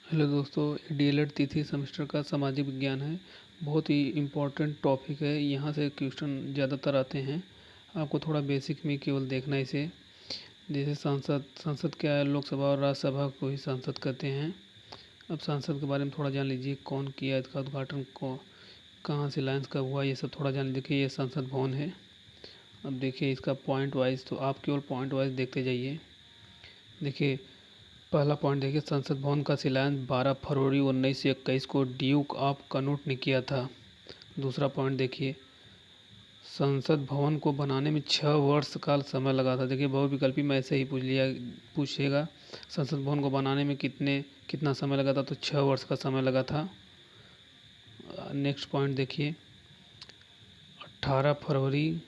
Hello दोस्तों, DElEd तीसरे semester का सामाजिक विज्ञान है। बहुत ही इम्पोर्टेंट टॉपिक है। यहाँ से क्वेश्चन ज़्यादातर आते हैं। आपको थोड़ा बेसिक में केवल देखना है इसे। जैसे संसद क्या है? लोकसभा और राज्यसभा को ही संसद कहते हैं। अब संसद के बारे में थोड़ा जान लीजिए। कौन किया इसका उद्घाटन, को कहाँ से लाइन्स कब हुआ, ये सब थोड़ा जान लीजिए। देखिए, ये संसद भवन है। अब देखिए इसका पॉइंट वाइज, तो आप केवल पॉइंट वाइज देखते जाइए। देखिए, पहला पॉइंट देखिए, संसद भवन का शिलान्यास 12 फरवरी 1921 को ड्यूक ऑफ कनॉट ने किया था। दूसरा पॉइंट देखिए, संसद भवन को बनाने में 6 वर्ष का समय लगा था। देखिए, बहुविकल्पी में ऐसे ही पूछेगा संसद भवन को बनाने में कितना समय लगा था, तो 6 वर्ष का समय लगा था। नेक्स्ट पॉइंट देखिए, 18 फरवरी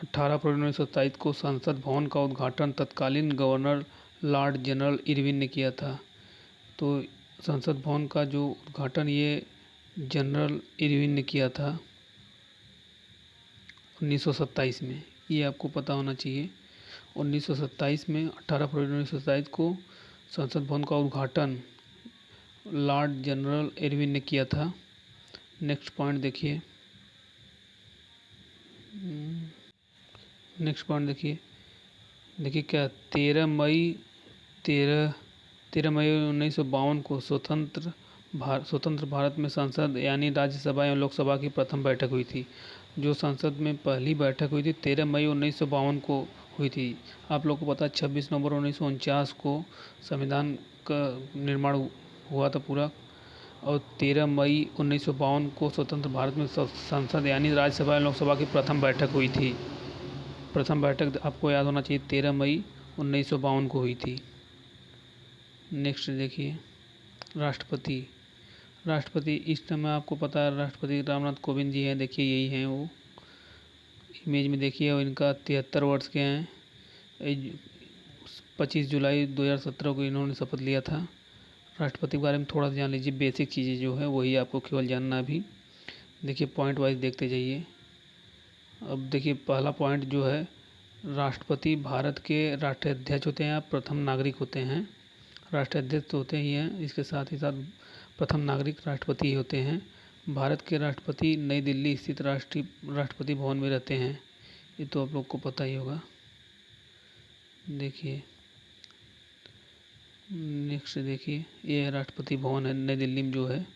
1927 को संसद भवन का उद्घाटन तत्कालीन गवर्नर लॉर्ड जनरल इरविन ने किया था। तो संसद भवन का जो उद्घाटन ये जनरल इरविन ने किया था 1927 में, ये आपको पता होना चाहिए। 1927 में 18 फरवरी 1927 को संसद भवन का उद्घाटन लॉर्ड जनरल इरविन ने किया था। नेक्स्ट पॉइंट देखिए, देखिए क्या 13 मई 1952 को स्वतंत्र भारत में संसद यानी राज्यसभा एवं लोकसभा की प्रथम बैठक हुई थी। जो संसद में पहली बैठक हुई थी 13 मई 1952 को हुई थी। आप लोग को पता है 26 नवंबर 1949 को संविधान का निर्माण हुआ था पूरा, और 13 मई 1952 को स्वतंत्र भारत में संसद यानी राज्यसभा एवं लोकसभा की प्रथम बैठक हुई थी। प्रथम बैठक आपको याद होना चाहिए, 13 मई 1952 को हुई थी। नेक्स्ट देखिए, राष्ट्रपति इस समय आपको पता है राष्ट्रपति रामनाथ कोविंद जी हैं। देखिए यही हैं वो इमेज में देखिए, और इनका 73 वर्ष के हैं। 25 जुलाई 2017 को इन्होंने शपथ लिया था। राष्ट्रपति के बारे में थोड़ा जान लीजिए, बेसिक चीज़ें जो है वही आपको केवल जानना अभी। देखिए पॉइंट वाइज देखते जाइए। अब देखिए पहला पॉइंट जो है, राष्ट्रपति भारत के राष्ट्रीय अध्यक्ष होते हैं या प्रथम नागरिक होते हैं। राष्ट्रीय अध्यक्ष तो होते ही हैं, इसके साथ ही साथ प्रथम नागरिक राष्ट्रपति ही होते हैं। भारत के राष्ट्रपति नई दिल्ली स्थित राष्ट्रपति भवन में रहते हैं। ये तो आप लोग को पता ही होगा। देखिए नेक्स्ट देखिए, ये है राष्ट्रपति भवन है नई दिल्ली में जो है।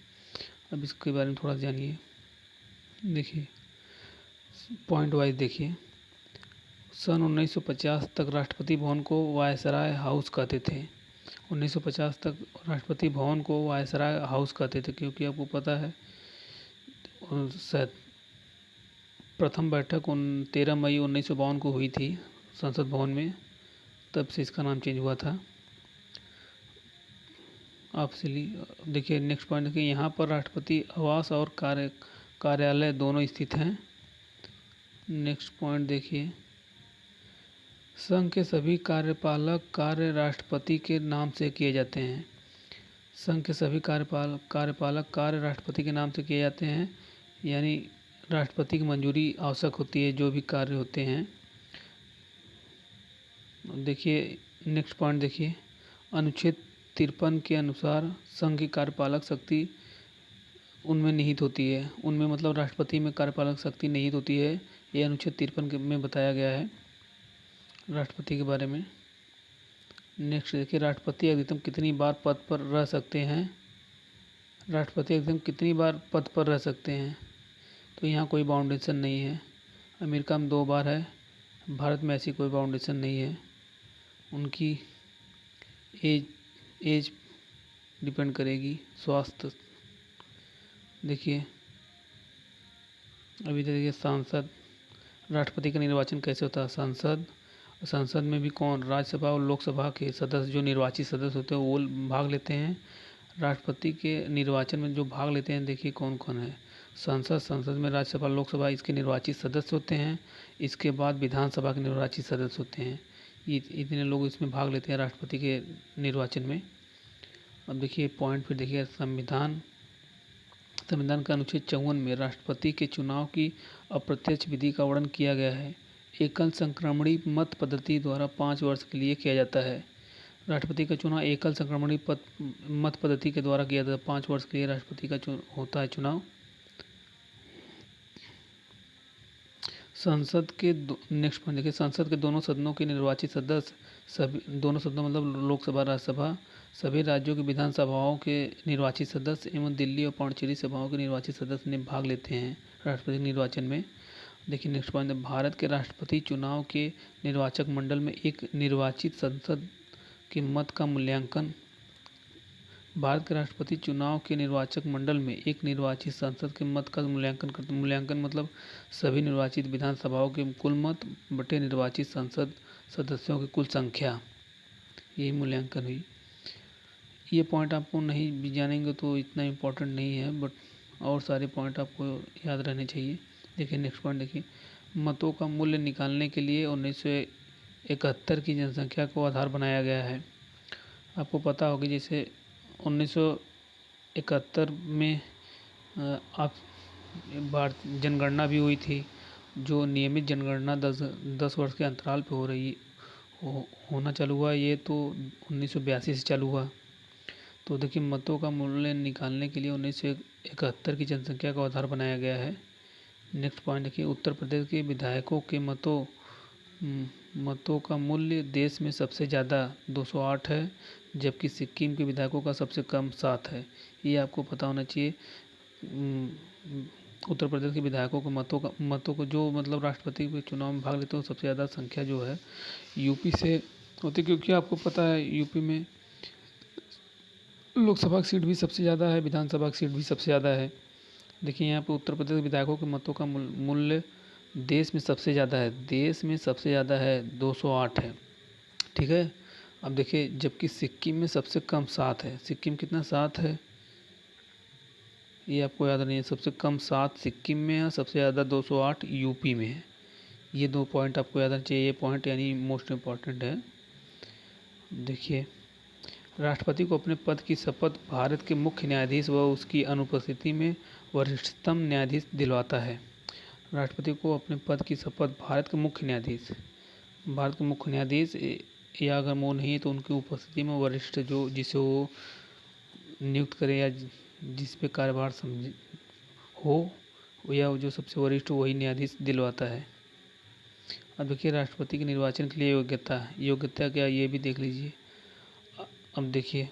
अब इसके बारे में थोड़ा जानिए। देखिए पॉइंट वाइज देखिए, सन 1950 तक राष्ट्रपति भवन को वायसराय हाउस कहते थे। 1950 तक राष्ट्रपति भवन को वायसराय हाउस कहते थे, क्योंकि आपको पता है प्रथम बैठक 13 मई 1952 को हुई थी संसद भवन में, तब से इसका नाम चेंज हुआ था। आपसे देखिए नेक्स्ट पॉइंट देखिए, यहाँ पर राष्ट्रपति आवास और कार्यालय दोनों स्थित हैं। नेक्स्ट पॉइंट देखिए, संघ के सभी कार्यपालक कार्य राष्ट्रपति के नाम से किए जाते हैं। संघ के सभी कार्यपालक कार्य राष्ट्रपति के नाम से किए जाते हैं, यानी राष्ट्रपति की मंजूरी आवश्यक होती है जो भी कार्य होते हैं। देखिए नेक्स्ट पॉइंट देखिए, अनुच्छेद 53 के अनुसार संघ की कार्यपालक शक्ति उनमें निहित होती है। उनमें मतलब राष्ट्रपति में कार्यपालक शक्ति निहित होती है। ये अनुच्छेद 53 में बताया गया है राष्ट्रपति के बारे में। नेक्स्ट देखिए, राष्ट्रपति अधिकतम कितनी बार पद पर रह सकते हैं। राष्ट्रपति अधिकतम कितनी बार पद पर रह सकते हैं, तो यहाँ कोई बाउंडेशन नहीं है। अमेरिका में 2 बार है, भारत में ऐसी कोई बाउंडेशन नहीं है। उनकी एज डिपेंड करेगी, स्वास्थ्य। देखिए अभी देखिए, सांसद राष्ट्रपति का निर्वाचन कैसे होता है। संसद में भी कौन, राज्यसभा और लोकसभा के सदस्य जो निर्वाचित सदस्य होते हैं वो भाग लेते हैं। राष्ट्रपति के निर्वाचन में जो भाग लेते हैं, देखिए कौन कौन है। संसद में राज्यसभा लोकसभा इसके निर्वाचित सदस्य होते हैं। इसके बाद विधानसभा के निर्वाचित सदस्य होते हैं। ये इतने लोग इसमें भाग लेते हैं राष्ट्रपति के निर्वाचन में। अब देखिए पॉइंट फिर देखिए, संविधान का अनुच्छेद 54 में राष्ट्रपति के चुनाव की अप्रत्यक्ष विधि का वर्णन किया गया है। एकल संक्रमणी मत पद्धति द्वारा 5 वर्ष के लिए किया जाता है। राष्ट्रपति का चुनाव एकल संक्रमणी मत पद्धति के द्वारा किया जाता है। 5 वर्ष के लिए राष्ट्रपति का होता है चुनाव। संसद के नेक्स्ट पॉइंट देखिए, संसद के दोनों सदनों के निर्वाचित सदस्य, सभी दोनों सदनों मतलब लोकसभा राज्यसभा, सभी राज्यों की विधानसभाओं के निर्वाचित सदस्य एवं दिल्ली और पांडिचेरी सभाओं के निर्वाचित सदस्य ने भाग लेते हैं राष्ट्रपति निर्वाचन में। देखिए नेक्स्ट पॉइंट, भारत के राष्ट्रपति चुनाव के निर्वाचक मंडल में एक निर्वाचित संसद के मत का मूल्यांकन भारत के राष्ट्रपति चुनाव के निर्वाचक मंडल में एक निर्वाचित संसद के मत का मूल्यांकन करते। मूल्यांकन मतलब सभी निर्वाचित विधानसभाओं के कुल मत बटे निर्वाचित संसद सदस्यों की कुल संख्या, यही मूल्यांकन हुई। ये पॉइंट आपको नहीं भी जानेंगे तो इतना इम्पोर्टेंट नहीं है, बट और सारे पॉइंट आपको याद रहने चाहिए। देखिए नेक्स्ट पॉइंट देखिए, मतों का मूल्य निकालने के लिए 1971 की जनसंख्या को आधार बनाया गया है। आपको पता होगा जैसे 1971 में आप जनगणना भी हुई थी, जो नियमित जनगणना 10 वर्ष के अंतराल पे होना चालू हुआ। ये तो 1982 से चालू हुआ। तो देखिए मतों का मूल्य निकालने के लिए 1971 की जनसंख्या को आधार बनाया गया है। नेक्स्ट पॉइंट देखिए, उत्तर प्रदेश के विधायकों के मतों का मूल्य देश में सबसे ज़्यादा 208 है, जबकि सिक्किम के विधायकों का सबसे कम 7 है। ये आपको पता होना चाहिए। उत्तर प्रदेश के विधायकों के मतों को जो मतलब राष्ट्रपति के चुनाव में भाग लेते हैं सबसे ज़्यादा संख्या जो है यूपी से होती, क्योंकि आपको पता है यूपी में लोकसभा की सीट भी सबसे ज़्यादा है, विधानसभा की सीट भी सबसे ज़्यादा है। देखिए यहाँ पे उत्तर प्रदेश के विधायकों के मतों का मूल्य देश में सबसे ज़्यादा है, 208 है, ठीक है। अब देखिए जबकि सिक्किम में सबसे कम 7 है। सिक्किम कितना 7 है ये आपको याद नहीं है। सबसे कम 7 सिक्किम में है, सबसे ज़्यादा 208 यूपी में है। ये 2 पॉइंट आपको याद रखना चाहिए। ये पॉइंट यानी मोस्ट इम्पॉर्टेंट है। देखिए राष्ट्रपति को अपने पद की शपथ भारत के मुख्य न्यायाधीश व उसकी अनुपस्थिति में वरिष्ठतम न्यायाधीश दिलवाता है। राष्ट्रपति को अपने पद की शपथ भारत के मुख्य न्यायाधीश या अगर वो नहीं है तो उनकी उपस्थिति में वरिष्ठ जो जिसे वो नियुक्त करे या जिस पे कार्यभार हो या जो सबसे वरिष्ठ हो वही न्यायाधीश दिलवाता है। अब देखिए राष्ट्रपति के निर्वाचन के लिए योग्यता क्या ये भी देख लीजिए। अब देखिए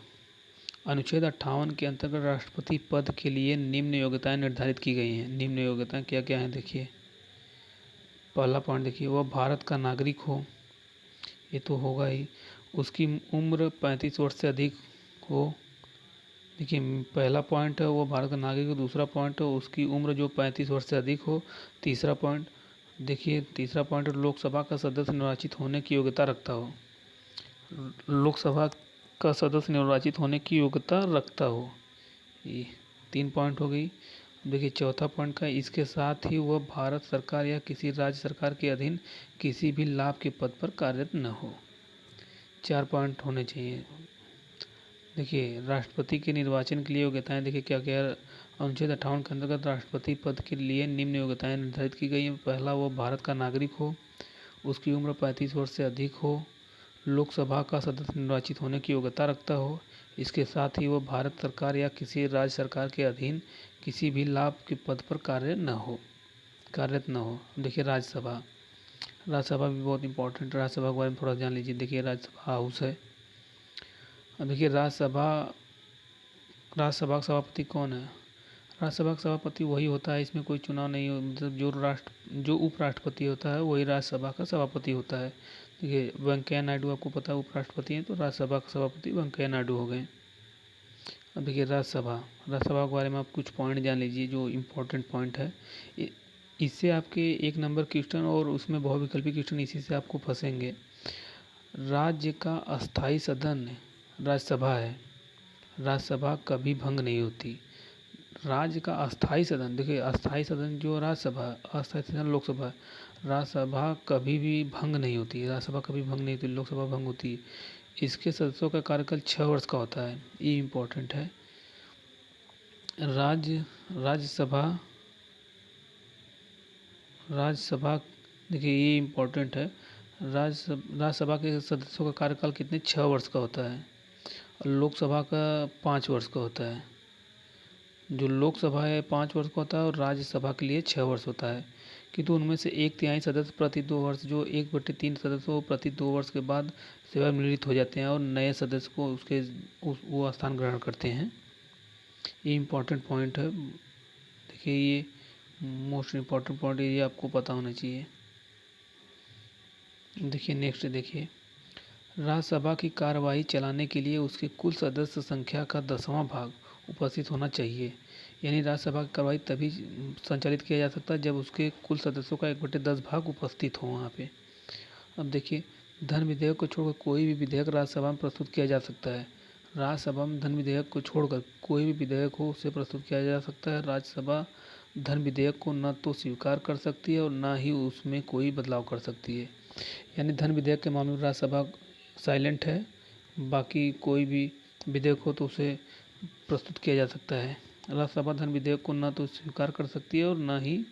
अनुच्छेद 58 के अंतर्गत राष्ट्रपति पद के लिए निम्न योग्यताएं निर्धारित की गई हैं। निम्न योग्यताएं क्या क्या हैं देखिए। पहला पॉइंट देखिए, वह भारत का नागरिक हो, ये तो होगा ही। उसकी उम्र 35 वर्ष से अधिक हो। देखिए पहला पॉइंट है वो भारत का नागरिक हो। दूसरा पॉइंट है उसकी उम्र जो 35 वर्ष से अधिक हो। तीसरा पॉइंट देखिए, तीसरा पॉइंट लोकसभा का सदस्य निर्वाचित होने की योग्यता रखता हो। लोकसभा का सदस्य निर्वाचित होने की योग्यता रखता हो। ये 3 पॉइंट हो गई। देखिए चौथा पॉइंट का, इसके साथ ही वह भारत सरकार या किसी राज्य सरकार के अधीन किसी भी लाभ के पद पर कार्यरत न हो। 4 पॉइंट होने चाहिए। देखिए राष्ट्रपति के निर्वाचन के लिए योग्यताएं देखिए क्या क्या। अनुच्छेद 58 के अंतर्गत राष्ट्रपति पद के लिए निम्न योग्यताएं निर्धारित की गई हैं। पहला, वो भारत का नागरिक हो, उसकी उम्र 35 वर्ष से अधिक हो, लोकसभा का सदस्य निर्वाचित होने की योग्यता रखता हो, इसके साथ ही वो भारत सरकार या किसी राज्य सरकार के अधीन किसी भी लाभ के पद पर कार्यरत न हो। देखिए राज्यसभा भी बहुत इंपॉर्टेंट। राज्यसभा के बारे में थोड़ा जान लीजिए। देखिए राज्यसभा हाउस है। अब देखिए राज्यसभा का सभापति कौन है। राज्यसभा का सभापति वही होता है, इसमें कोई चुनाव नहीं हो, मतलब जो उपराष्ट्रपति होता है वही राज्यसभा का सभापति होता है। देखिए वेंकैया नायडू आपको पता है उपराष्ट्रपति हैं, तो राज्यसभा का सभापति वेंकैया नायडू हो गए। अब देखिए राज्यसभा के बारे में आप कुछ पॉइंट जान लीजिए जो इम्पोर्टेंट पॉइंट है। इससे आपके 1 नंबर क्वेश्चन और उसमें बहुविकल्पी क्वेश्चन इसी से आपको फंसेंगे। राज्य का अस्थायी सदन राज्यसभा है। राज्यसभा कभी भंग नहीं होती। राज्य का अस्थायी सदन, देखिए अस्थायी सदन जो राज्यसभा, अस्थायी सदन लोकसभा। राज्यसभा कभी भी भंग नहीं होती। राज्यसभा कभी भंग नहीं होती, लोकसभा भंग होती है। इसके सदस्यों का कार्यकाल 6 वर्ष का होता है, ये इम्पोर्टेंट है। राज्यसभा देखिए ये इम्पोर्टेंट है। राज्यसभा के सदस्यों का कार्यकाल कितने 6 वर्ष का होता है और लोकसभा का 5 वर्ष का होता है। जो लोकसभा है 5 वर्ष का होता है और राज्यसभा के लिए 6 वर्ष होता है। किंतु उनमें से 1/3 सदस्य प्रति 2 वर्ष, जो 1/3 सदस्य वो प्रति 2 वर्ष के बाद सेवानिवृत्त हो जाते हैं और नए सदस्य को वो स्थान ग्रहण करते हैं। ये इम्पोर्टेंट पॉइंट है। देखिए ये मोस्ट इम्पोर्टेंट पॉइंट, ये आपको पता होना चाहिए। देखिए नेक्स्ट देखिए, राज्यसभा की कार्यवाही चलाने के लिए उसके कुल सदस्य संख्या का 10वां भाग उपस्थित होना चाहिए। यानी राज्यसभा की कार्यवाही तभी संचालित किया जा सकता है जब उसके कुल सदस्यों का 1/10 भाग उपस्थित हो वहाँ पे। अब देखिए, धन विधेयक को छोड़कर कोई भी विधेयक राज्यसभा में प्रस्तुत किया जा सकता है। राज्यसभा में धन विधेयक को छोड़कर कोई भी विधेयक हो उसे प्रस्तुत किया जा सकता है। राज्यसभा धन विधेयक को न तो स्वीकार कर सकती है और न ही उसमें कोई बदलाव कर सकती है। यानी धन विधेयक के मामले में राज्यसभा साइलेंट है, बाकी कोई भी विधेयक हो तो उसे प्रस्तुत किया जा सकता है। राज्यसभा धन विधेयक को न तो स्वीकार कर सकती है और न ही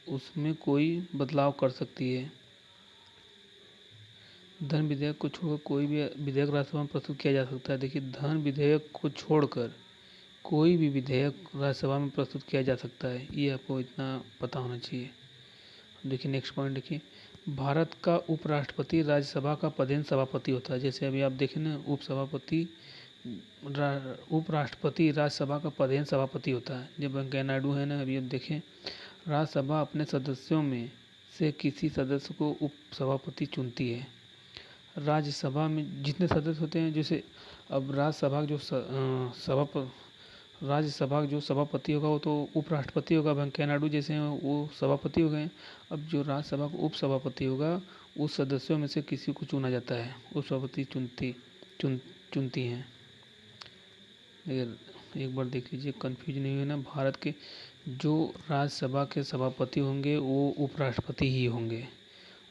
उसमें कोई बदलाव कर सकती है। धन विधेयक को छोड़कर कोई भी विधेयक राज्यसभा में प्रस्तुत किया जा सकता है। देखिए, धन विधेयक को छोड़कर कोई भी विधेयक राज्यसभा में प्रस्तुत किया जा सकता है, ये आपको इतना पता होना चाहिए। देखिए नेक्स्ट पॉइंट देखिए, भारत का उपराष्ट्रपति राज्यसभा का पदेन सभापति होता है। जैसे अभी आप देखें ना, उपराष्ट्रपति राज्यसभा का पदेन सभापति होता है। जब वेंकैया नायडू है ना, अभी आप देखें, राज्यसभा अपने सदस्यों में से किसी सदस्य को उपसभापति चुनती है। राज्यसभा में जितने सदस्य होते हैं, जैसे अब राज्यसभा जो सभापति होगा वो तो उपराष्ट्रपति होगा, वेंकैया नायडू जैसे हैं वो सभापति हो गए। अब जो राज्यसभा का उपसभापति होगा उस सदस्यों में से किसी को चुना जाता है, उपसभापति चुनती हैं। एक बार देख लीजिए, कंफ्यूज नहीं हुई ना। भारत के जो राज्यसभा के सभापति होंगे वो उपराष्ट्रपति ही होंगे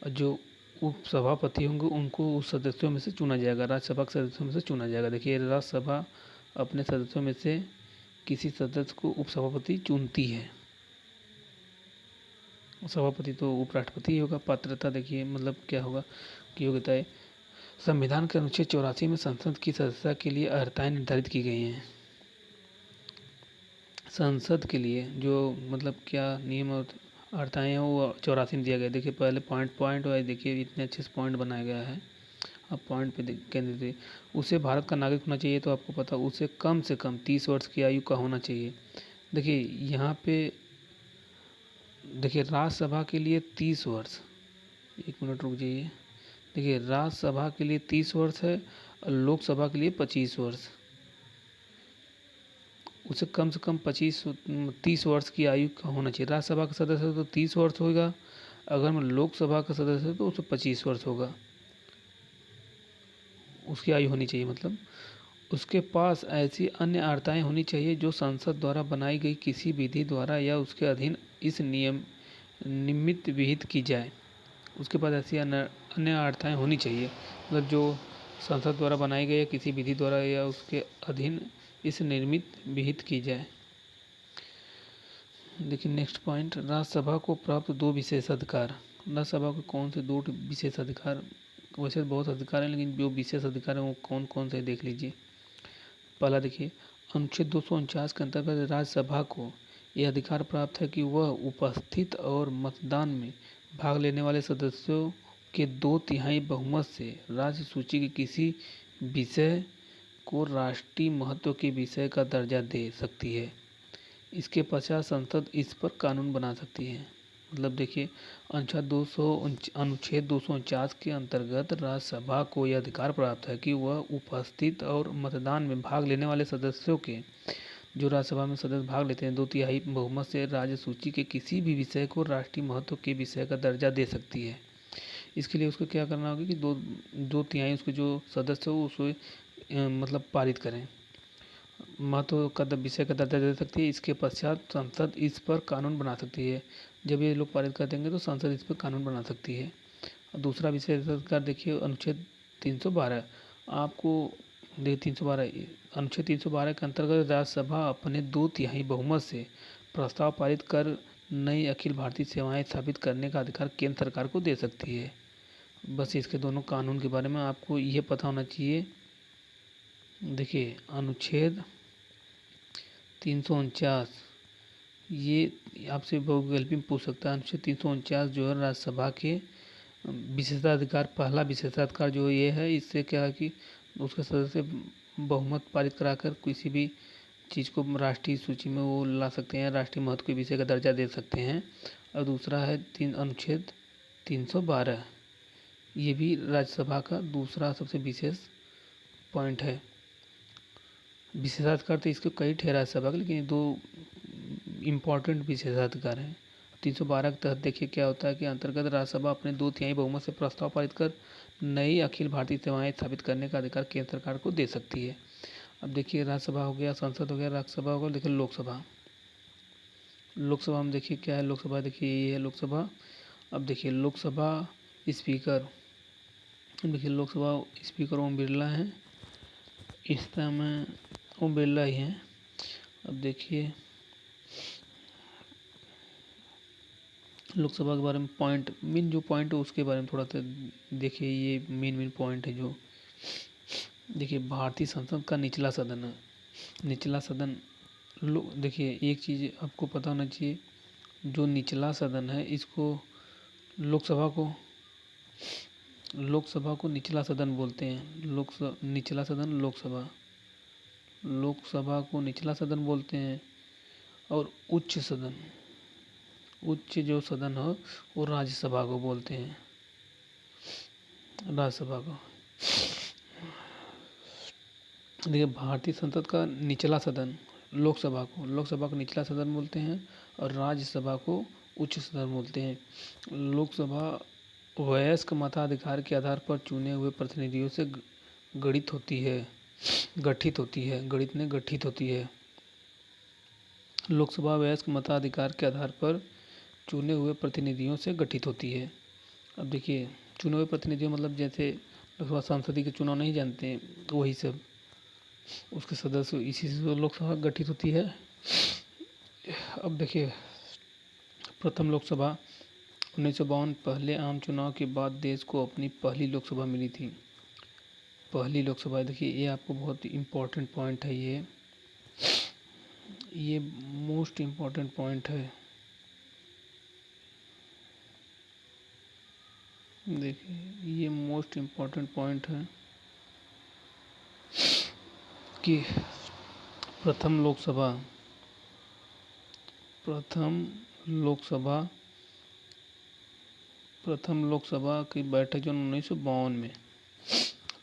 और जो उपसभापति होंगे उनको उस सदस्यों में से चुना जाएगा, राज्यसभा के सदस्यों में से चुना जाएगा। देखिए, राज्यसभा अपने सदस्यों में से किसी सदस्य को उपसभापति चुनती है। सभापति तो उपराष्ट्रपति ही होगा। पात्रता देखिए, मतलब क्या होगा कि योग्यता है, संविधान के अनुच्छेद 84 में संसद की सदस्यता के लिए अर्हताएं निर्धारित की गई हैं। संसद के लिए जो मतलब क्या नियम और अर्हताएं हैं वो 84 में दिया गया। देखिए पहले पॉइंट वाइज देखिए, इतने अच्छे से पॉइंट बनाया गया है। अब पॉइंट पे केंद्रित, उसे भारत का नागरिक होना चाहिए, तो आपको पता उसे कम से कम 30 वर्ष की आयु का होना चाहिए। देखिए यहाँ पे देखिए, राज्यसभा के लिए 30 वर्ष, एक मिनट रुक जाइए। देखिए, राज्यसभा के लिए 30 वर्ष है और लोकसभा के लिए 25 वर्ष। उसे कम से कम 30 वर्ष की आयु का होना चाहिए। राज्यसभा का सदस्य तो 30 वर्ष होगा, अगर मैं लोकसभा का सदस्य तो उसे 25 वर्ष होगा, उसकी आयु होनी चाहिए। मतलब उसके पास ऐसी अन्य अर्हताएं होनी चाहिए जो संसद द्वारा बनाई गई किसी विधि द्वारा या उसके अधीन इस निमित्त विहित की जाए। उसके पास ऐसी अन्य अर्हताएं होनी चाहिए, मतलब जो संसद द्वारा बनाई गई किसी विधि द्वारा या उसके अधीन इस निर्मित विहित की जाए। देखिए नेक्स्ट पॉइंट, राज्यसभा को प्राप्त 2 विशेष अधिकार। राज्यसभा को कौन से 2 विशेष अधिकार, वैसे बहुत अधिकार हैं लेकिन जो विशेष अधिकार हैं वो कौन कौन से देख लीजिए। पहला देखिए, अनुच्छेद 249 के अंतर्गत राज्यसभा को यह अधिकार प्राप्त है कि वह उपस्थित और मतदान में भाग लेने वाले सदस्यों के 2/3 बहुमत से राज्य सूची के किसी विषय को राष्ट्रीय महत्व के विषय का दर्जा दे सकती है। इसके पश्चात संसद इस पर कानून बना सकती है। मतलब देखिए, अनुच्छेद 249 के अंतर्गत राज्यसभा को यह अधिकार प्राप्त है कि वह उपस्थित और मतदान में भाग लेने वाले सदस्यों के, जो राज्यसभा में सदस्य भाग लेते हैं, 2/3 बहुमत से राज्य सूची के किसी भी विषय को राष्ट्रीय महत्व के विषय का दर्जा दे सकती है। इसके लिए उसको क्या करना होगा कि 2/3 उसके जो सदस्य हो उसको मतलब पारित करें, महत्व का विषय का दर्जा दे सकती है। इसके पश्चात संसद इस पर कानून बना सकती है। जब ये लोग पारित कर देंगे तो संसद इस पर कानून बना सकती है। और दूसरा विशेष अधिकार देखिए, अनुच्छेद 312 आपको दे 312 अनुच्छेद 312 के अंतर्गत राज्यसभा अपने 2/3 बहुमत से प्रस्ताव पारित कर नई अखिल भारतीय सेवाएं स्थापित करने का अधिकार केंद्र सरकार को दे सकती है। बस इसके दोनों कानून के बारे में आपको ये पता होना चाहिए। देखिए अनुच्छेद 349, ये आपसे बहुविकल्पी में पूछ सकता है। अनुच्छेद 349 जो है राज्यसभा के विशेषाधिकार, पहला विशेषाधिकार जो ये है, इससे क्या है कि उसके सदस्य बहुमत पारित कराकर किसी भी चीज़ को राष्ट्रीय सूची में वो ला सकते हैं, राष्ट्रीय महत्व के विषय का दर्जा दे सकते हैं। और दूसरा है अनुच्छेद 312, ये भी राज्यसभा का दूसरा सबसे विशेष पॉइंट है। विशेषाधिकार तो इसके कई ठहरा राज्यसभा के, लेकिन दो इम्पोर्टेंट विशेषाधिकार हैं। 312 के तहत देखिए क्या होता है कि अंतर्गत राज्यसभा अपने 2/3 बहुमत से प्रस्ताव पारित कर नई अखिल भारतीय सेवाएं स्थापित करने का अधिकार केंद्र सरकार को दे सकती है। अब देखिए राज्यसभा हो गया, संसद हो गया, राज्यसभा हो गया, देखिए लोकसभा। लोकसभा में देखिए क्या है, लोकसभा देखिए ये है लोकसभा। अब देखिए लोकसभा स्पीकर, देखिए लोकसभा स्पीकर ओम बिरला हैं, इस समय ओम बिरला ही हैं। अब देखिए लोकसभा के बारे में पॉइंट, मेन जो पॉइंट है उसके बारे में थोड़ा सा देखिए। ये मेन पॉइंट है जो देखिए, भारतीय संसद का निचला सदन है। निचला सदन देखिए एक चीज़ आपको पता होना चाहिए, जो निचला सदन है इसको लोकसभा को निचला सदन बोलते हैं। निचला सदन लोकसभा को निचला सदन बोलते हैं। और उच्च जो सदन हो वो राज्यसभा को बोलते हैं, राज्यसभा को। देखिए भारतीय संसद का निचला सदन लोकसभा को निचला सदन बोलते हैं और राज्यसभा को उच्च सदन बोलते हैं। लोकसभा वयस्क मताधिकार के आधार पर चुने हुए प्रतिनिधियों से गठित होती है। लोकसभा वयस्क मताधिकार के आधार पर चुने हुए प्रतिनिधियों से गठित होती है। अब देखिए चुने हुए प्रतिनिधियों मतलब जैसे लोकसभा सांसद के चुनाव नहीं जानते हैं, तो वही सब उसके सदस्य, इसी से लोकसभा गठित होती है। अब देखिए प्रथम लोकसभा 1952, पहले आम चुनाव के बाद देश को अपनी पहली लोकसभा मिली थी। पहली लोकसभा, देखिए ये आपको बहुत इम्पोर्टेंट पॉइंट है, ये मोस्ट इम्पोर्टेंट पॉइंट है। देखिए ये मोस्ट इम्पोर्टेंट पॉइंट है कि प्रथम लोकसभा की बैठक जो 1952 में,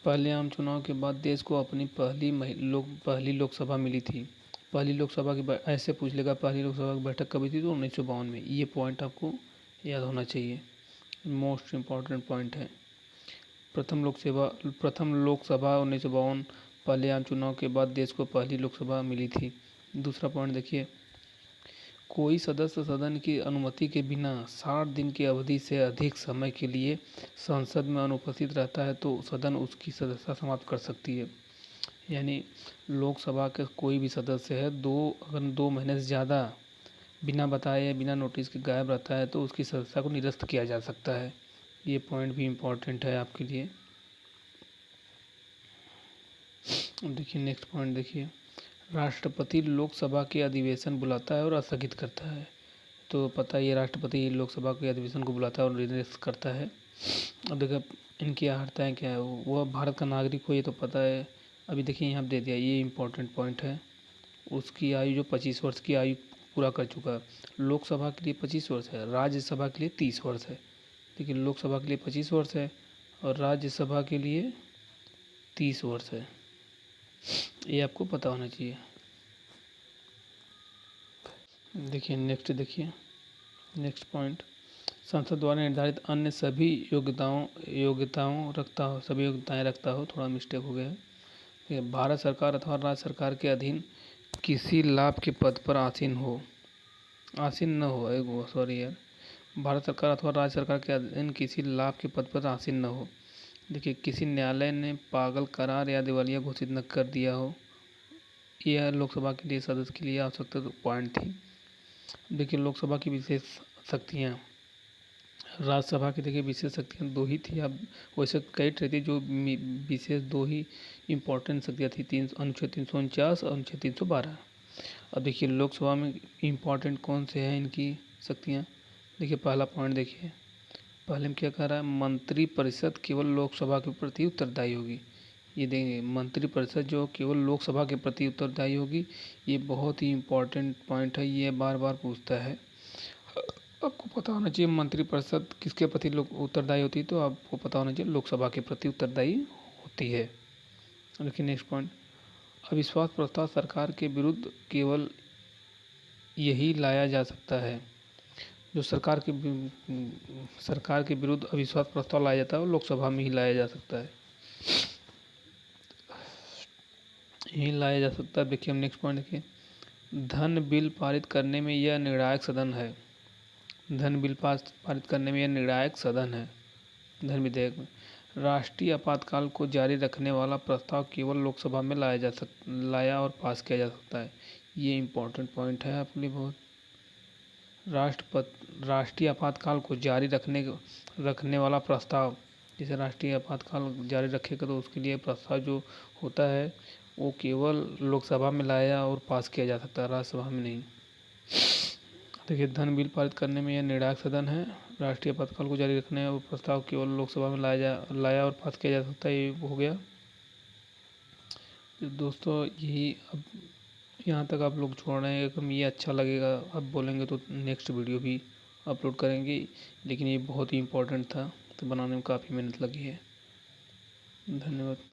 पहले आम चुनाव के बाद देश को अपनी पहली लोकसभा मिली थी। पहली लोकसभा की ऐसे पूछ लेगा पहली लोकसभा की बैठक कभी थी, तो 1952 में। ये पॉइंट आपको याद होना चाहिए, मोस्ट इम्पॉर्टेंट पॉइंट है। प्रथम लोकसभा 1952, पहले आम चुनाव के बाद देश को पहली लोकसभा मिली थी। दूसरा पॉइंट देखिए, कोई सदस्य सदन की अनुमति के बिना 60 दिन की अवधि से अधिक समय के लिए संसद में अनुपस्थित रहता है तो सदन उसकी सदस्यता समाप्त कर सकती है। यानी लोकसभा के कोई भी सदस्य है अगर 2 महीने से ज़्यादा बिना बताए या बिना नोटिस के गायब रहता है तो उसकी सदस्यता को निरस्त किया जा सकता है। ये पॉइंट भी इम्पोर्टेंट है आपके लिए। देखिए नेक्स्ट पॉइंट देखिए, राष्ट्रपति लोकसभा के अधिवेशन बुलाता है और स्थगित करता है। तो पता ही है राष्ट्रपति लोकसभा के अधिवेशन को बुलाता है और निरस्त करता है। अब देखिए इनकी अर्हताएँ क्या है, वह भारत का नागरिक हो, ये तो पता है। अभी देखिए यहाँ दे दिया, ये इम्पोर्टेंट पॉइंट है। उसकी आयु जो 25 वर्ष की आयु पूरा कर चुका है। लोकसभा के लिए 25 वर्ष है, राज्यसभा के लिए 30 वर्ष है। देखिए लोकसभा के लिए 25 वर्ष है और राज्यसभा के लिए 30 वर्ष है, ये आपको पता होना चाहिए। देखिए नेक्स्ट पॉइंट, संसद द्वारा निर्धारित अन्य सभी योग्यताएं रखता हो, थोड़ा मिस्टेक हो गया है। भारत सरकार अथवा राज्य सरकार के अधीन किसी लाभ के पद पर आसीन न हो, सॉरी यार, भारत सरकार अथवा राज्य सरकार के अधीन किसी लाभ के पद पर आसीन न हो। देखिए किसी न्यायालय ने पागल करार या दिवालिया घोषित न कर दिया हो, यह लोकसभा के लिए सदस्य के लिए आवश्यकता पॉइंट थी। देखिए लोकसभा की विशेष शक्तियाँ, राज्यसभा की देखिए विशेष शक्तियाँ दो ही थी। अब वैसे कई रहती जो विशेष दो ही इम्पोर्टेंट शक्तियाँ थी, अनुच्छेद 349 और अनुच्छेद 312। अब देखिए लोकसभा में इम्पोर्टेंट कौन से हैं इनकी शक्तियाँ। देखिए पहला पॉइंट देखिए, पहले में क्या कह रहा है, मंत्रिपरिषद केवल लोकसभा के प्रति उत्तरदायी होगी। ये देखेंगे मंत्रिपरिषद जो केवल लोकसभा के प्रति उत्तरदायी होगी। ये बहुत ही इम्पोर्टेंट पॉइंट है, ये बार बार पूछता है। आपको पता होना चाहिए मंत्रिपरिषद किसके प्रति उत्तरदायी होती है, तो आपको पता होना चाहिए लोकसभा के प्रति उत्तरदायी होती है। देखिए नेक्स्ट पॉइंट, अविश्वास प्रस्ताव सरकार के विरुद्ध केवल यही लाया जा सकता है। जो सरकार के विरुद्ध अविश्वास प्रस्ताव लाया जाता है वो लोकसभा में ही लाया जा सकता है, यही लाया जा सकता है। देखिए हम नेक्स्ट पॉइंट देखिए, धन बिल पारित करने में यह निर्णायक सदन है। धन बिल पारित करने में यह निर्णायक सदन है। धन विधेयक में राष्ट्रीय आपातकाल को जारी रखने वाला प्रस्ताव केवल लोकसभा में लाया और पास किया जा सकता है। ये इम्पोर्टेंट पॉइंट है अपने बहुत। राष्ट्रीय आपातकाल को जारी रखने वाला प्रस्ताव, जैसे राष्ट्रीय आपातकाल जारी रखेगा तो उसके लिए प्रस्ताव जो होता है वो केवल लोकसभा में लाया और पास किया जा सकता है, राज्यसभा में नहीं। देखिए धन बिल पारित करने में यह निर्णायक सदन है। राष्ट्रीय आपातकाल को जारी रखने और प्रस्ताव केवल लोकसभा में लाया और पास किया जा सकता है, ये हो गया। तो दोस्तों यही, अब यहाँ तक आप लोग छोड़ रहे हैं, अगर ये अच्छा लगेगा आप बोलेंगे तो नेक्स्ट वीडियो भी अपलोड करेंगे, लेकिन ये बहुत ही इम्पोर्टेंट था तो बनाने में काफ़ी मेहनत लगी है। धन्यवाद।